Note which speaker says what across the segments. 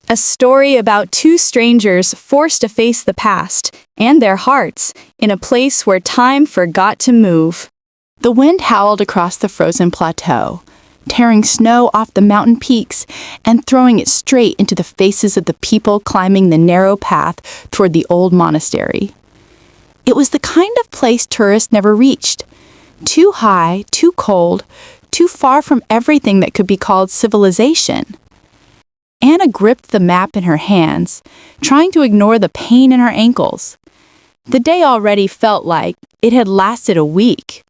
Speaker 1: A story about two strangers forced to face the past and their hearts in a place where time forgot to move.
Speaker 2: The wind howled across the frozen plateau, tearing snow off the mountain peaks and throwing it straight into the faces of the people climbing the narrow path toward the old monastery. It was the kind of place tourists never reached. Too high, too cold, too far from everything that could be called civilization. Anna gripped the map in her hands, trying to ignore the pain in her ankles. The day already felt like it had lasted a week.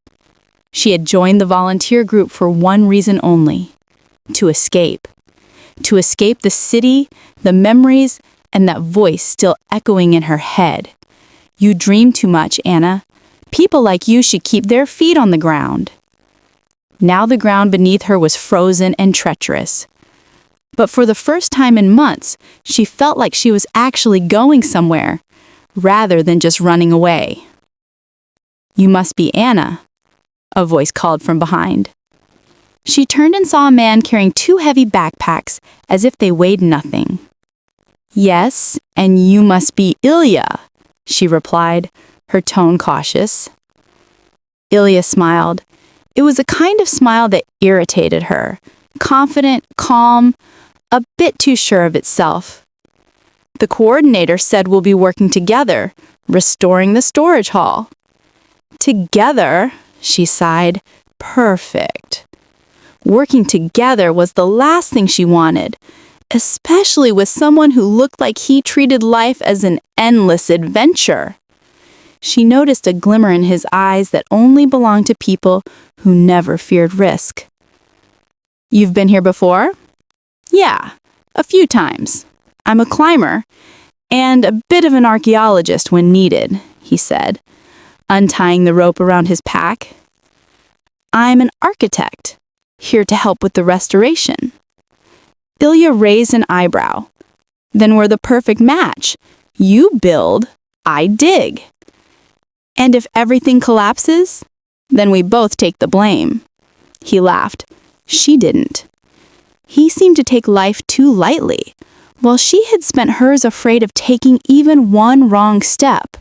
Speaker 2: She had joined the volunteer group for one reason only: to escape. To escape the city, the memories, and that voice still echoing in her head. You dream too much, Anna. People like you should keep their feet on the ground. Now the ground beneath her was frozen and treacherous. But for the first time in months, she felt like she was actually going somewhere, rather than just running away. "You must be Anna," a voice called from behind. She turned and saw a man carrying two heavy backpacks, as if they weighed nothing. "Yes, and you must be Ilya," she replied, her tone cautious. Ilya smiled. It was a kind of smile that irritated her, confident, calm, a bit too sure of itself. "The coordinator said we'll be working together, restoring the storage hall." "Together?" she sighed. Perfect. Working together was the last thing she wanted, especially with someone who looked like he treated life as an endless adventure. She noticed a glimmer in his eyes that only belonged to people who never feared risk. "You've been here before?" "Yeah, a few times. I'm a climber, and a bit of an archaeologist when needed," he said, untying the rope around his pack. "I'm an architect, here to help with the restoration." Ilya raised an eyebrow. "Then we're the perfect match. You build, I dig. And if everything collapses, then we both take the blame." He laughed. She didn't. He seemed to take life too lightly, while she had spent hers afraid of taking even one wrong step.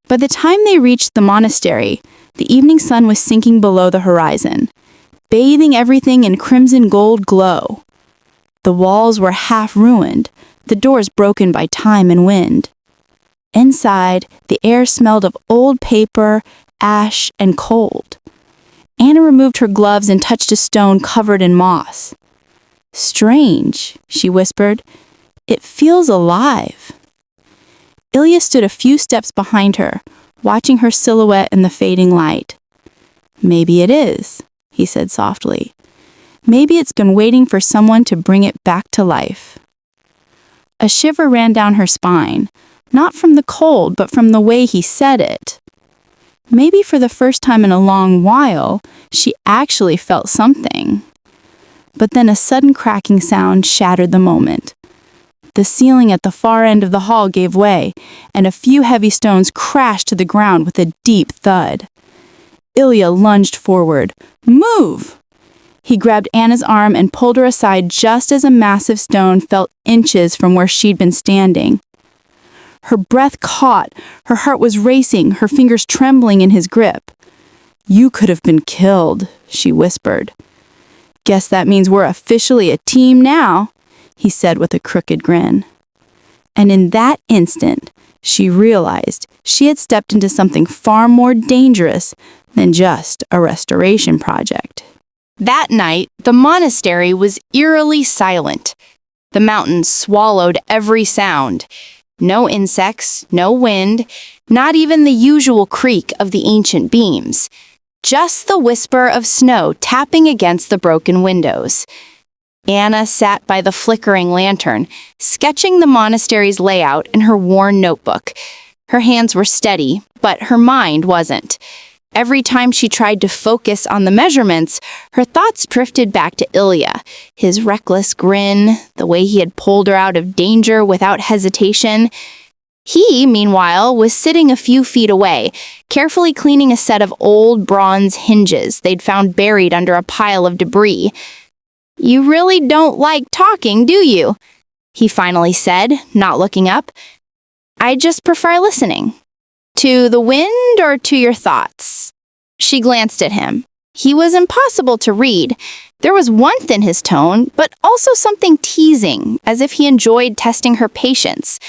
Speaker 2: By the time they reached the monastery, the evening sun was sinking below the horizon, bathing everything in crimson gold glow. The walls were half ruined, the doors broken by time and wind. Inside, the air smelled of old paper, ash, and cold. Anna removed her gloves and touched a stone covered in moss. "Strange," she whispered. "It feels alive." Ilya stood a few steps behind her, watching her silhouette in the fading light. "Maybe it is," he said softly. "Maybe it's been waiting for someone to bring it back to life." A shiver ran down her spine, not from the cold, but from the way he said it. Maybe for the first time in a long while, she actually felt something. But then a sudden cracking sound shattered the moment. The ceiling at the far end of the hall gave way, and a few heavy stones crashed to the ground with a deep thud. Ilya lunged forward. "Move!" He grabbed Anna's arm and pulled her aside just as a massive stone fell inches from where she'd been standing. Her breath caught, her heart was racing, her fingers trembling in his grip. "You could have been killed," she whispered. "Guess that means we're officially a team now," he said with a crooked grin. And in that instant, she realized she had stepped into something far more dangerous than just a restoration project. That night, the monastery was eerily silent. The mountains swallowed every sound. No insects, no wind, not even the usual creak of the ancient beams. Just the whisper of snow tapping against the broken windows. Anna sat by the flickering lantern, sketching the monastery's layout in her worn notebook. Her hands were steady, but her mind wasn't. Every time she tried to focus on the measurements, her thoughts drifted back to Ilya, his reckless grin, the way he had pulled her out of danger without hesitation. He, meanwhile, was sitting a few feet away, carefully cleaning a set of old bronze hinges they'd found buried under a pile of debris. "You really don't like talking, do you?"
Speaker 3: he finally said, not looking up. "I just prefer listening." "To the wind or to your thoughts?" She glanced at him. He was impossible to read. There was warmth in his tone, but also something teasing, as if he enjoyed testing her patience.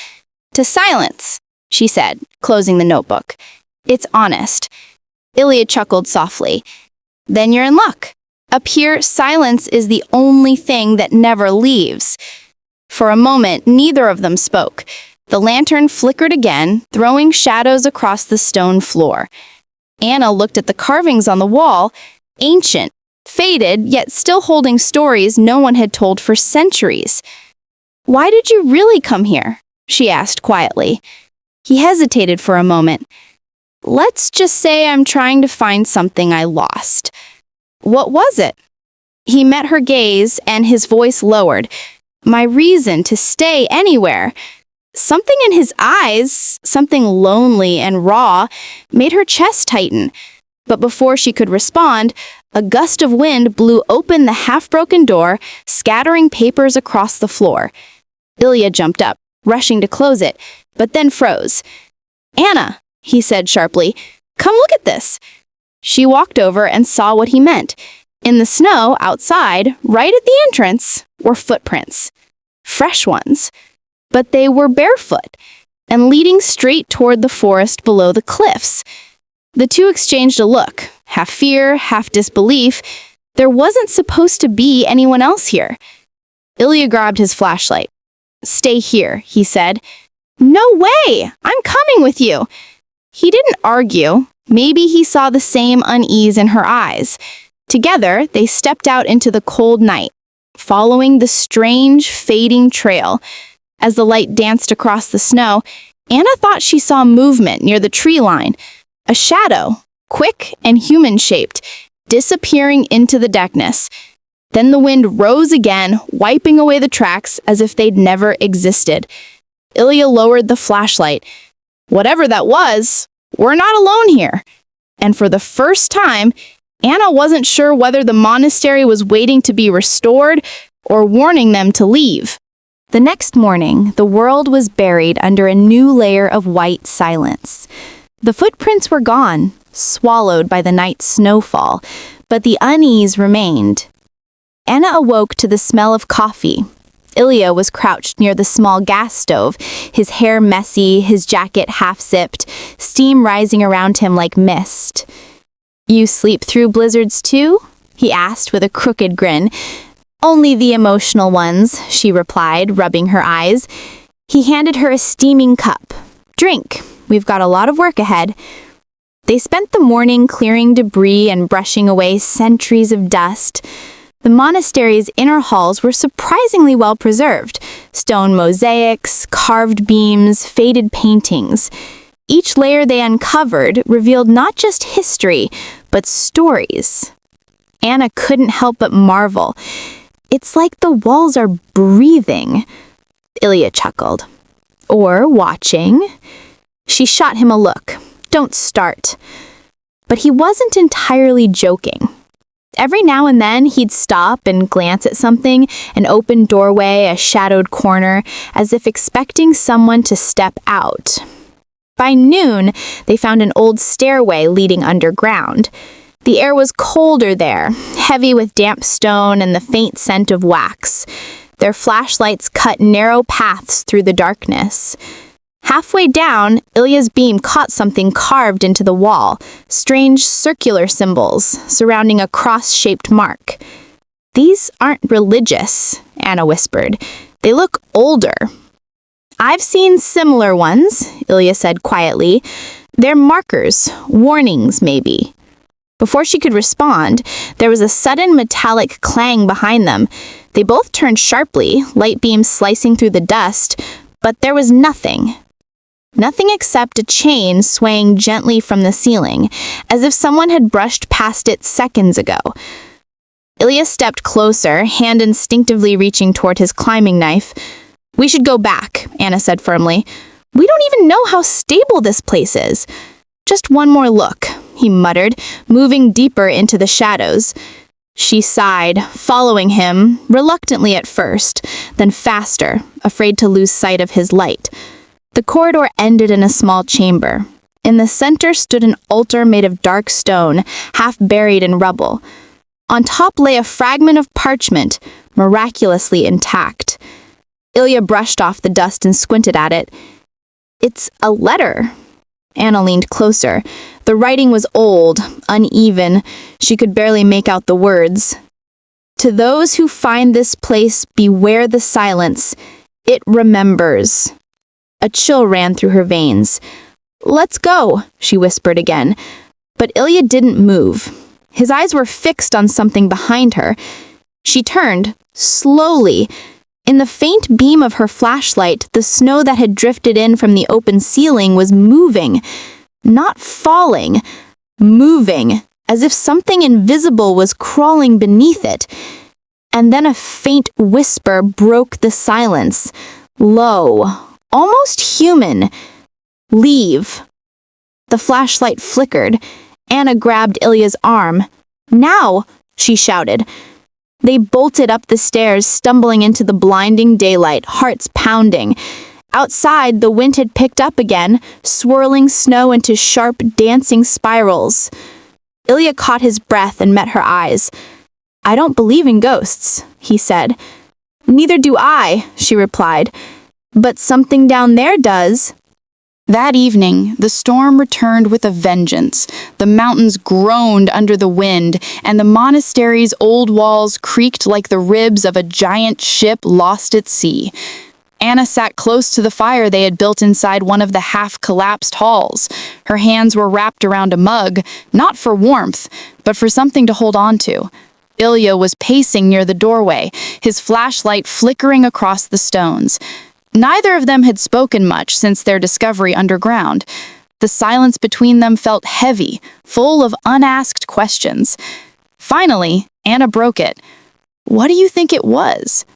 Speaker 3: "To silence," she said, closing the notebook. "It's honest." Ilya chuckled softly. "Then you're in luck. Up here, silence is the only thing that never leaves." For a moment, neither of them spoke. The lantern flickered again, throwing shadows across the stone floor. Anna looked at the carvings on the wall, ancient, faded, yet still holding stories no one had told for centuries. "Why did you really come here?" she asked quietly. He hesitated for a moment. "Let's just say I'm trying to find something I lost." "What was it?" He met her gaze, and his voice lowered. "My reason to stay anywhere." Something in his eyes, something lonely and raw, made her chest tighten. But before she could respond, a gust of wind blew open the half-broken door, scattering papers across the floor. Ilya jumped up, rushing to close it, but then froze. "Anna," he said sharply, "come look at this." She walked over and saw what he meant. In the snow outside, right at the entrance, were footprints. Fresh ones. But they were barefoot and leading straight toward the forest below the cliffs. The two exchanged a look, half fear, half disbelief. There wasn't supposed to be anyone else here. Ilya grabbed his flashlight. "Stay here," he said. "No way! I'm coming with you." He didn't argue. Maybe he saw the same unease in her eyes. Together, they stepped out into the cold night, following the strange, fading trail. As the light danced across the snow, Anna thought she saw movement near the tree line, a shadow, quick and human-shaped, disappearing into the darkness. Then the wind rose again, wiping away the tracks as if they'd never existed. Ilya lowered the flashlight. Whatever that was, we're not alone here. And for the first time, Anna wasn't sure whether the monastery was waiting to be restored or warning them to leave.
Speaker 1: The next morning, the world was buried under a new layer of white silence. The footprints were gone, swallowed by the night's snowfall, but the unease remained. Anna awoke to the smell of coffee. Ilya was crouched near the small gas stove, his hair messy, his jacket half-zipped, steam rising around him like mist. "You sleep through blizzards too?" he asked with a crooked grin. "Only the emotional ones," she replied, rubbing her eyes. He handed her a steaming cup. "Drink. We've got a lot of work ahead." They spent the morning clearing debris and brushing away centuries of dust. The monastery's inner halls were surprisingly well preserved. Stone mosaics, carved beams, faded paintings. Each layer they uncovered revealed not just history, but stories. Anna couldn't help but marvel. "It's like the walls are breathing," Ilya chuckled. "Or watching." She shot him a look. "Don't start." But he wasn't entirely joking. Every now and then he'd stop and glance at something, an open doorway, a shadowed corner, as if expecting someone to step out. By noon, they found an old stairway leading underground. The air was colder there, heavy with damp stone and the faint scent of wax. Their flashlights cut narrow paths through the darkness. Halfway down, Ilya's beam caught something carved into the wall, strange circular symbols surrounding a cross-shaped mark. "These aren't religious," Anna whispered. "They look older." "I've seen similar ones," Ilya said quietly. "They're markers, warnings maybe." Before she could respond, there was a sudden metallic clang behind them. They both turned sharply, light beams slicing through the dust, but there was nothing. Nothing except a chain swaying gently from the ceiling, as if someone had brushed past it seconds ago. Ilya stepped closer, hand instinctively reaching toward his climbing knife. "We should go back," Anna said firmly. "We don't even know how stable this place is." "Just one more look," he muttered, moving deeper into the shadows. She sighed, following him, reluctantly at first, then faster, afraid to lose sight of his light. The corridor ended in a small chamber. In the center stood an altar made of dark stone, half buried in rubble. On top lay a fragment of parchment, miraculously intact. Ilya brushed off the dust and squinted at it. It's a letter. Anna leaned closer. The writing was old, uneven. She could barely make out the words. To those who find this place, beware the silence. It remembers. A chill ran through her veins. Let's go, she whispered again. But Ilya didn't move. His eyes were fixed on something behind her. She turned, slowly. In the faint beam of her flashlight, the snow that had drifted in from the open ceiling was moving. Not falling, moving, as if something invisible was crawling beneath it. And then a faint whisper broke the silence. Low, almost human. Leave. The flashlight flickered. Anna grabbed Ilya's arm. Now, she shouted. They bolted up the stairs, stumbling into the blinding daylight, hearts pounding. Outside, the wind had picked up again, swirling snow into sharp, dancing spirals. Ilya caught his breath and met her eyes. I don't believe in ghosts, he said. Neither do I, she replied. But something down there does.
Speaker 2: That evening, the storm returned with a vengeance. The mountains groaned under the wind, and the monastery's old walls creaked like the ribs of a giant ship lost at sea. Anna sat close to the fire they had built inside one of the half-collapsed halls. Her hands were wrapped around a mug, not for warmth, but for something to hold on to. Ilya was pacing near the doorway, his flashlight flickering across the stones. Neither of them had spoken much since their discovery underground. The silence between them felt heavy, full of unasked questions. Finally, Anna broke it. What do you think it was?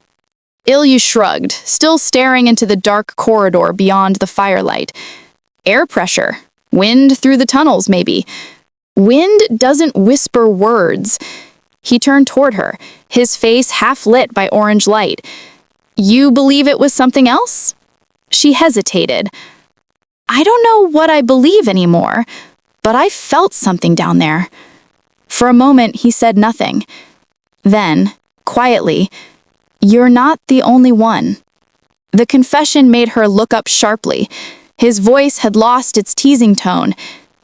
Speaker 2: Ilya shrugged, still staring into the dark corridor beyond the firelight. Air pressure. Wind through the tunnels, maybe. Wind doesn't whisper words. He turned toward her, his face half lit by orange light. You believe it was something else? She hesitated. I don't know what I believe anymore, but I felt something down there. For a moment, he said nothing. Then, quietly, you're not the only one. The confession made her look up sharply. His voice had lost its teasing tone.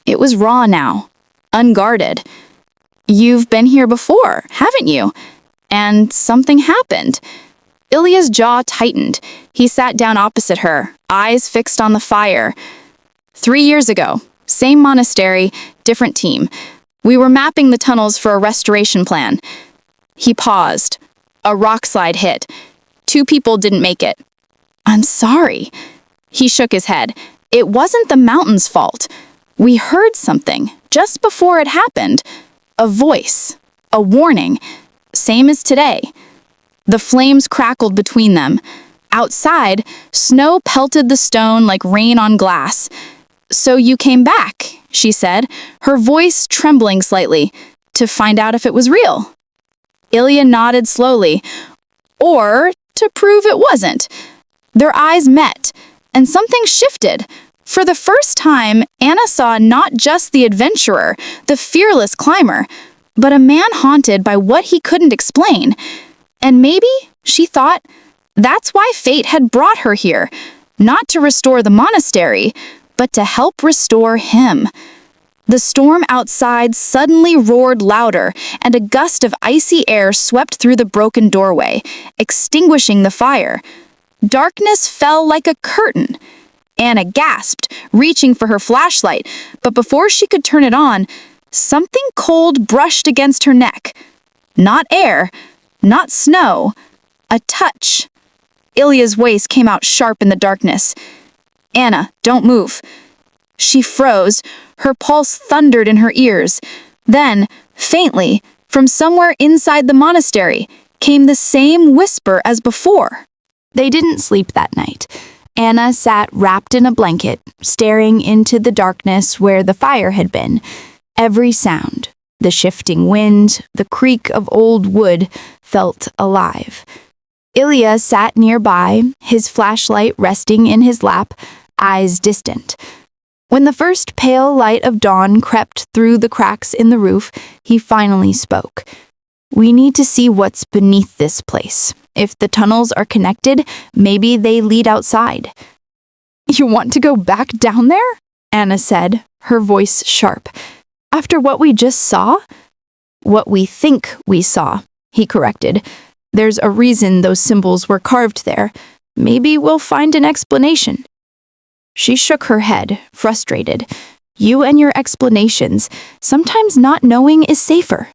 Speaker 2: It was raw now, unguarded. You've been here before, haven't you? And something happened. Ilya's jaw tightened. He sat down opposite her, eyes fixed on the fire. 3 years ago, same monastery, different team. We were mapping the tunnels for a restoration plan. He paused. A rockslide hit. 2 people didn't make it. I'm sorry. He shook his head. It wasn't the mountain's fault. We heard something just before it happened. A voice. A warning. Same as today. The flames crackled between them. Outside, snow pelted the stone like rain on glass. So you came back, she said, her voice trembling slightly, to find out if it was real. Ilya nodded slowly. Or to prove it wasn't. Their eyes met, and something shifted. For the first time, Anna saw not just the adventurer, the fearless climber, but a man haunted by what he couldn't explain. And maybe, she thought, that's why fate had brought her here, not to restore the monastery, but to help restore him. The storm outside suddenly roared louder, and a gust of icy air swept through the broken doorway, extinguishing the fire. Darkness fell like a curtain. Anna gasped, reaching for her flashlight, but before she could turn it on, something cold brushed against her neck. Not air, not snow, a touch. Ilya's voice came out sharp in the darkness. Anna, don't move. She froze, her pulse thundered in her ears. Then, faintly, from somewhere inside the monastery, came the same whisper as before.
Speaker 1: They didn't sleep that night. Anna sat wrapped in a blanket, staring into the darkness where the fire had been. Every sound, The shifting wind, the creak of old wood felt alive. Ilya sat nearby, his flashlight resting in his lap, eyes distant. When the first pale light of dawn crept through the cracks in the roof, he finally spoke. "We need to see what's beneath this place. If the tunnels are connected, maybe they lead outside." "You want to go back down there?" Anna said, her voice sharp. "After what we just saw?" "What we think we saw," he corrected. "There's a reason those symbols were carved there. Maybe we'll find an explanation." She shook her head, frustrated. "You and your explanations. Sometimes not knowing is safer."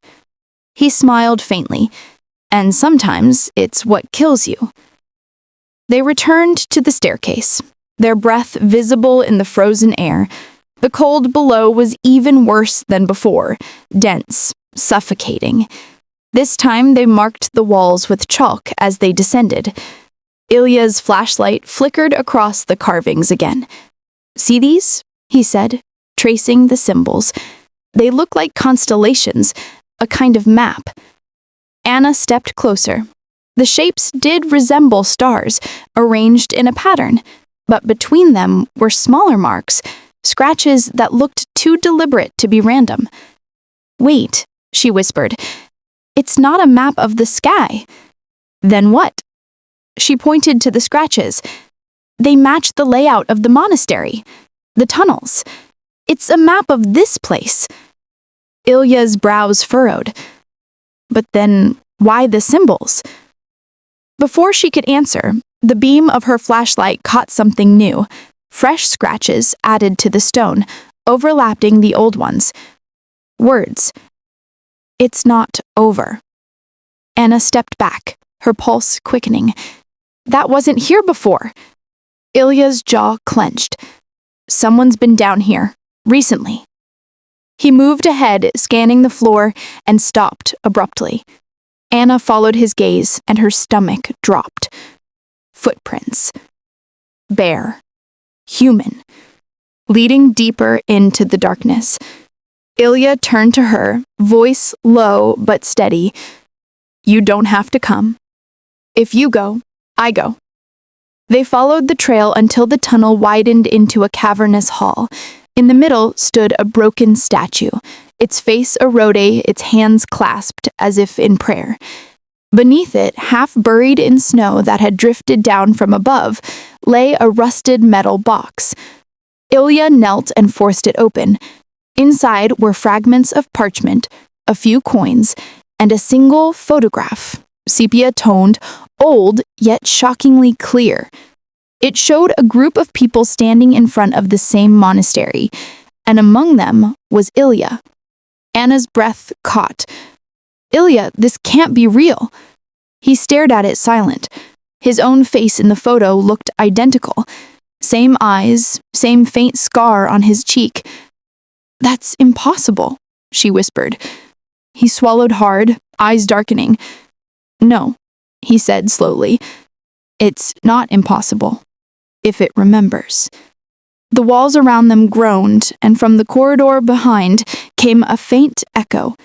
Speaker 1: He smiled faintly. "And sometimes it's what kills you." They returned to the staircase, their breath visible in the frozen air. The cold below was even worse than before, dense, suffocating. This time they marked the walls with chalk as they descended. Ilya's flashlight flickered across the carvings again. "See these?" he said, tracing the symbols. "They look like constellations, a kind of map." Anna stepped closer. The shapes did resemble stars, arranged in a pattern, but between them were smaller marks, scratches that looked too deliberate to be random. "Wait," she whispered. "It's not a map of the sky." "Then what?" She pointed to the scratches. "They match the layout of the monastery, the tunnels. It's a map of this place." Ilya's brows furrowed. "But then, why the symbols?" Before she could answer, the beam of her flashlight caught something new, fresh scratches added to the stone, overlapping the old ones. Words. "It's not over." Anna stepped back, her pulse quickening. "That wasn't here before." Ilya's jaw clenched. "Someone's been down here, recently." He moved ahead, scanning the floor, and stopped abruptly. Anna followed his gaze, and her stomach dropped. Footprints. Bare. Human. Leading deeper into the darkness. Ilya turned to her, voice low but steady. "You don't have to come. If you go, I go." They followed the trail until the tunnel widened into a cavernous hall. In the middle stood a broken statue, its face eroded, its hands clasped as if in prayer. Beneath it, half buried in snow that had drifted down from above, lay a rusted metal box. Ilya knelt and forced it open. Inside were fragments of parchment, a few coins, and a single photograph, sepia-toned, old yet shockingly clear. It showed a group of people standing in front of the same monastery, and among them was Ilya. Anna's breath caught. "Ilya, this can't be real." He stared at it silent. His own face in the photo looked identical. Same eyes, same faint scar on his cheek. "That's impossible," she whispered. He swallowed hard, eyes darkening. "No," he said slowly. "It's not impossible, if it remembers." The walls around them groaned, and from the corridor behind came a faint echo,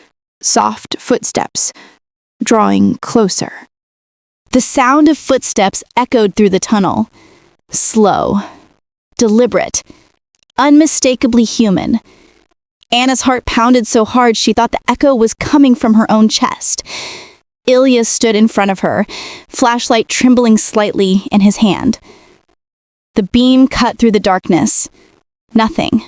Speaker 1: soft footsteps, drawing closer. The sound of footsteps echoed through the tunnel. Slow, deliberate, unmistakably human. Anna's heart pounded so hard she thought the echo was coming from her own chest. Ilya stood in front of her, flashlight trembling slightly in his hand. The beam cut through the darkness. Nothing.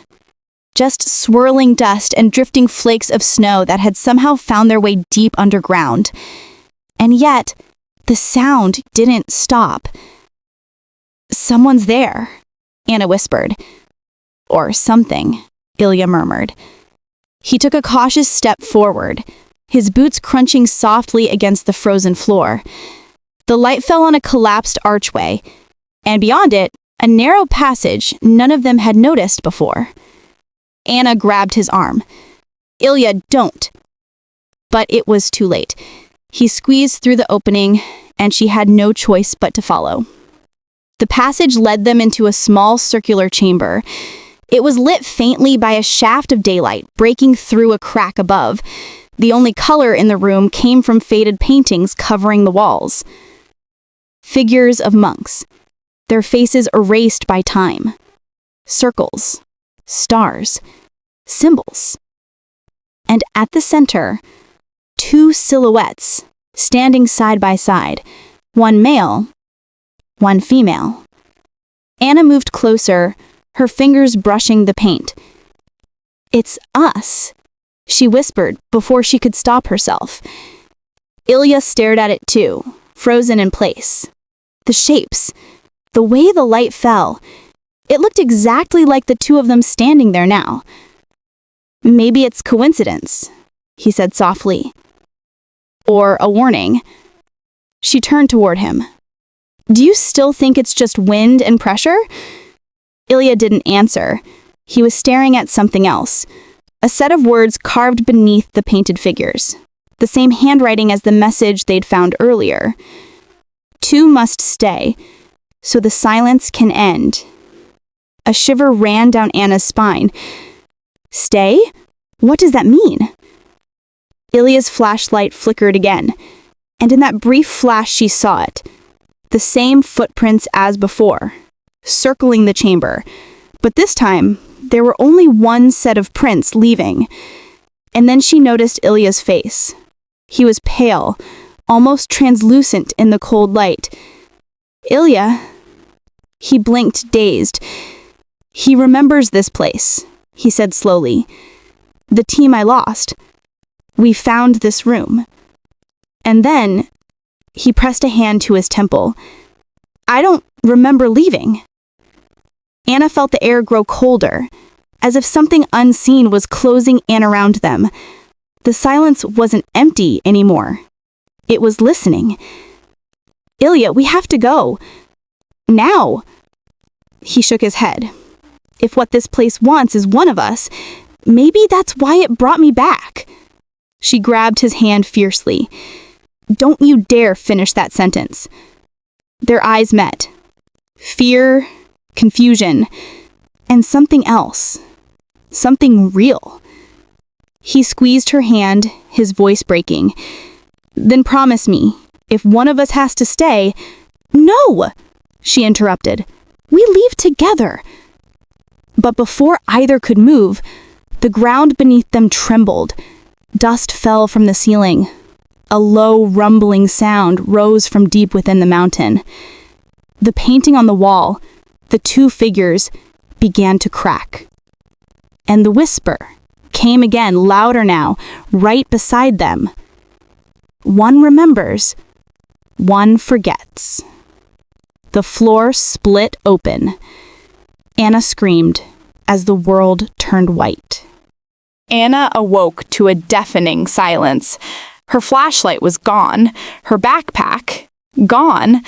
Speaker 1: Just swirling dust and drifting flakes of snow that had somehow found their way deep underground. And yet, the sound didn't stop. "Someone's there," Anna whispered. "Or something," Ilya murmured. He took a cautious step forward, his boots crunching softly against the frozen floor. The light fell on a collapsed archway, and beyond it, a narrow passage none of them had noticed before. Anna grabbed his arm. "Ilya, don't!" But it was too late. He squeezed through the opening, and she had no choice but to follow. The passage led them into a small circular chamber. It was lit faintly by a shaft of daylight breaking through a crack above. The only color in the room came from faded paintings covering the walls. Figures of monks, their faces erased by time. Circles, stars, symbols. And at the center, two silhouettes, standing side by side, one male, one female. Anna moved closer, her fingers brushing the paint. "It's us," she whispered before she could stop herself. Ilya stared at it too, frozen in place. The shapes, the way the light fell, it looked exactly like the two of them standing there now. "Maybe it's coincidence," he said softly. "Or a warning." She turned toward him. "Do you still think it's just wind and pressure?" Ilya didn't answer. He was staring at something else. A set of words carved beneath the painted figures. The same handwriting as the message they'd found earlier. "Two must stay, so the silence can end." A shiver ran down Anna's spine. "Stay? What does that mean?" Ilya's flashlight flickered again, and in that brief flash she saw it. The same footprints as before, circling the chamber. But this time, there were only one set of prints leaving. And then she noticed Ilya's face. He was pale, almost translucent in the cold light. "Ilya?" He blinked, dazed. "He remembers this place," he said slowly. "The team I lost. We found this room." And then, he pressed a hand to his temple. "I don't remember leaving." Anna felt the air grow colder, as if something unseen was closing in around them. The silence wasn't empty anymore. It was listening. "Ilya, we have to go. Now." He shook his head. "If what this place wants is one of us, maybe that's why it brought me back." She grabbed his hand fiercely. "Don't you dare finish that sentence." Their eyes met. Fear, confusion, and something else. Something real. He squeezed her hand, his voice breaking. "Then promise me, if one of us has to stay—" "No!" she interrupted. "We leave together." But before either could move, the ground beneath them trembled. Dust fell from the ceiling. A low, rumbling sound rose from deep within the mountain. The painting on the wall, the two figures, began to crack. And the whisper came again, louder now, right beside them. "One remembers, one forgets." The floor split open. Anna screamed as the world turned white.
Speaker 2: Anna awoke to a deafening silence. Her flashlight was gone, her backpack gone.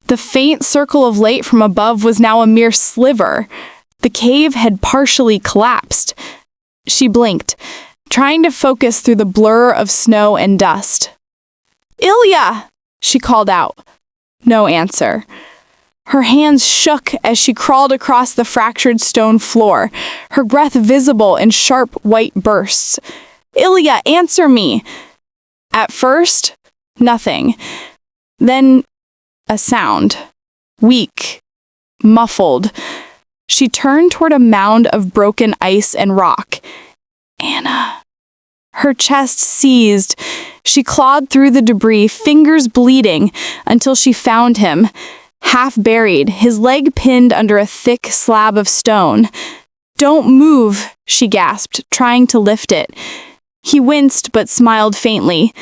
Speaker 2: The faint circle of light from above was now a mere sliver. The cave had partially collapsed. She blinked, trying to focus through the blur of snow and dust. "Ilya!" she called out. No answer. Her hands shook as she crawled across the fractured stone floor, her breath visible in sharp white bursts. "Ilya, answer me!" At first, nothing. Then, a sound. Weak, muffled. She turned toward a mound of broken ice and rock. "Anna." Her chest seized. She clawed through the debris, fingers bleeding, until she found him. Half buried, his leg pinned under a thick slab of stone. "Don't move," she gasped, trying to lift it. He winced but smiled faintly.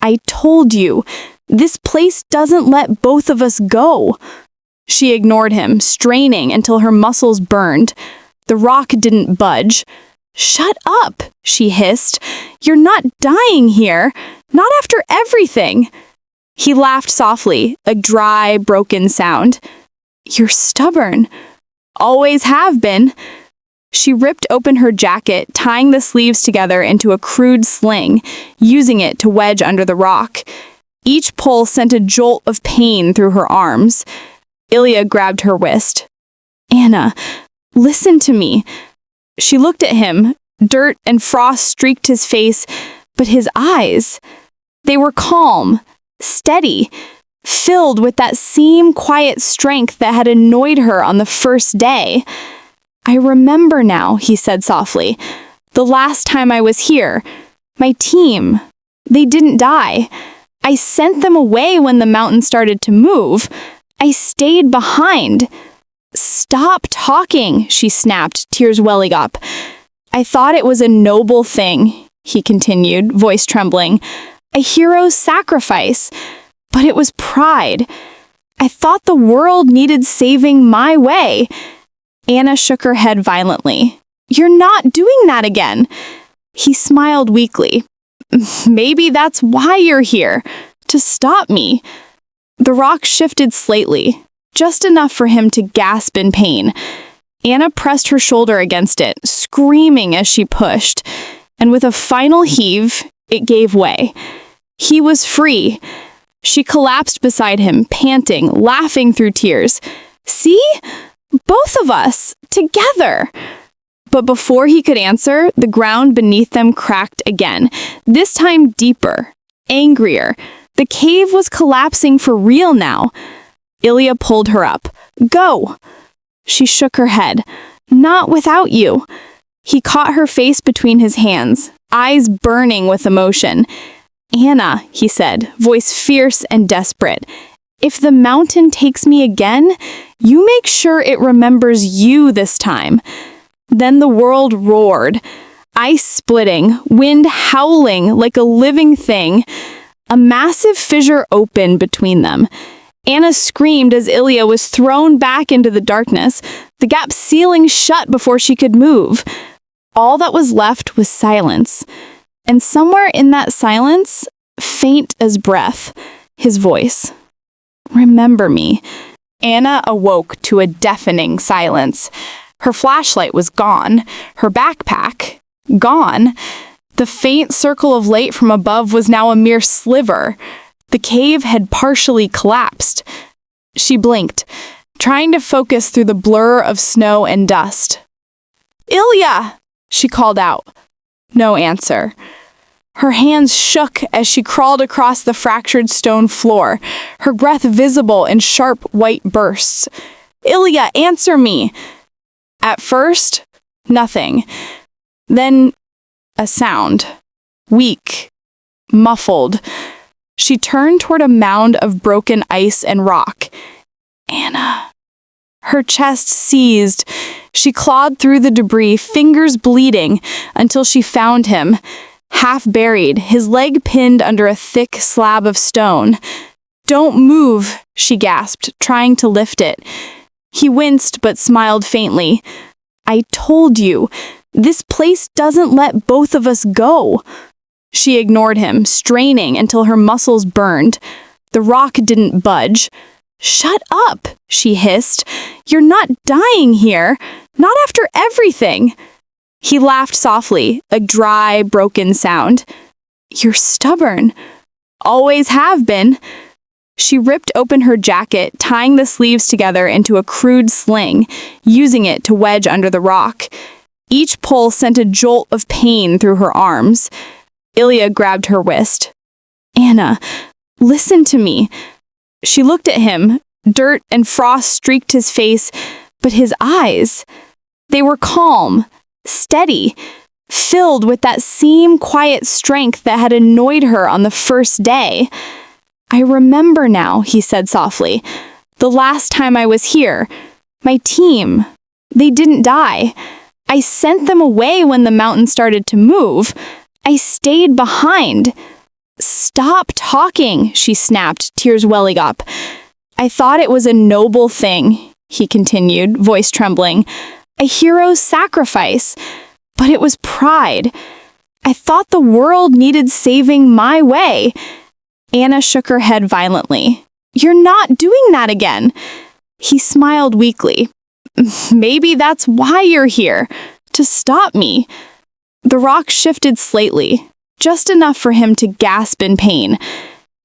Speaker 2: "I told you, this place doesn't let both of us go." She ignored him, straining until her muscles burned. The rock didn't budge. "Shut up," she hissed. "You're not dying here. Not after everything." He laughed softly, a dry, broken sound. "You're stubborn. Always have been." She ripped open her jacket, tying the sleeves together into a crude sling, using it to wedge under the rock. Each pull sent a jolt of pain through her arms. Ilya grabbed her wrist. "Anna, listen to me.
Speaker 1: She looked at him. Dirt and frost streaked his face, but his eyes, they were calm, steady, filled with that same quiet strength that had annoyed her on the first day. "I remember now," he said softly. "The last time I was here, my team, they didn't die. I sent them away when the mountain started to move. I stayed behind." "Stop talking," she snapped, tears welling up. "I thought it was a noble thing," he continued, voice trembling. "A hero's sacrifice. But it was pride. I thought the world needed saving my way." Anna shook her head violently. "You're not doing that again." He smiled weakly. "Maybe that's why you're here, to stop me." The rock shifted slightly, just enough for him to gasp in pain. Anna pressed her shoulder against it, screaming as she pushed, and with a final heave, it gave way. He was free. She collapsed beside him, panting, laughing through tears. "See? Both of us, together." But before he could answer, the ground beneath them cracked again, this time deeper, angrier. The cave was collapsing for real now. Ilya pulled her up. "Go!" She shook her head. "Not without you." He caught her face between his hands, eyes burning with emotion. "Anna," he said, voice fierce and desperate, "if the mountain takes me again, you make sure it remembers you this time." Then the world roared, ice splitting, wind howling like a living thing. A massive fissure opened between them. Anna screamed as Ilya was thrown back into the darkness, the gap sealing shut before she could move. All that was left was silence. And somewhere in that silence, faint as breath, his voice. "Remember me." Anna awoke to a deafening silence. Her flashlight was gone, her backpack gone. The faint circle of light from above was now a mere sliver. The cave had partially collapsed. She blinked, trying to focus through the blur of snow and dust. "Ilya!" she called out. No answer. Her hands shook as she crawled across the fractured stone floor, her breath visible in sharp white bursts. "Ilya, answer me!" At first, nothing. Then, a sound. Weak. Muffled. She turned toward a mound of broken ice and rock. "Anna." Her chest seized. She clawed through the debris, fingers bleeding, until she found him, half buried, his leg pinned under a thick slab of stone. "Don't move," she gasped, trying to lift it. He winced but smiled faintly. "I told you, this place doesn't let both of us go." She ignored him, straining until her muscles burned. The rock didn't budge. "Shut up," she hissed. "You're not dying here. Not after everything." He laughed softly, a dry, broken sound. "You're stubborn. Always have been." She ripped open her jacket, tying the sleeves together into a crude sling, using it to wedge under the rock. Each pull sent a jolt of pain through her arms. Ilya grabbed her wrist. "Anna, listen to me." She looked at him. Dirt and frost streaked his face, but his eyes, they were calm, steady, filled with that same quiet strength that had annoyed her on the first day. "I remember now," he said softly. "The last time I was here, my team, they didn't die. I sent them away when the mountain started to move. I stayed behind." "Stop talking," she snapped, tears welling up. "I thought it was a noble thing," he continued, voice trembling. "A hero's sacrifice. But it was pride. I thought the world needed saving my way." Anna shook her head violently. "You're not doing that again." He smiled weakly. "Maybe that's why you're here, to stop me." The rock shifted slightly, just enough for him to gasp in pain.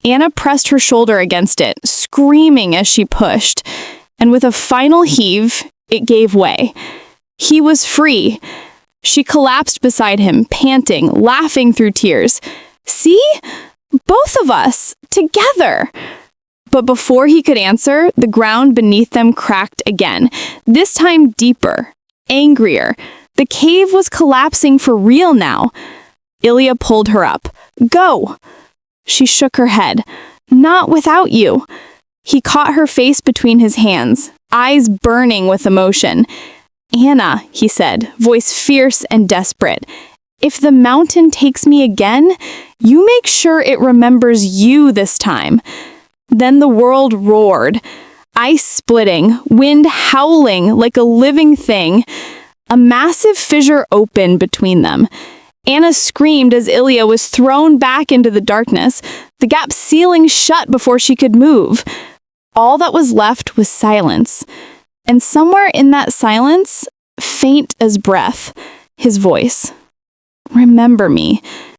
Speaker 1: Anna pressed her shoulder against it, screaming as she pushed, and with a final heave, it gave way. He was free. She collapsed beside him, panting, laughing through tears. "See? Both of us, together!" But before he could answer, the ground beneath them cracked again, this time deeper, angrier. The cave was collapsing for real now. Ilya pulled her up. "Go!" She shook her head. "Not without you." He caught her face between his hands, eyes burning with emotion. "Anna," he said, voice fierce and desperate, "if the mountain takes me again, you make sure it remembers you this time." Then the world roared, ice splitting, wind howling like a living thing. A massive fissure opened between them. Anna screamed as Ilya was thrown back into the darkness, the gap sealing shut before she could move. All that was left was silence. And somewhere in that silence, faint as breath, his voice. "Remember me.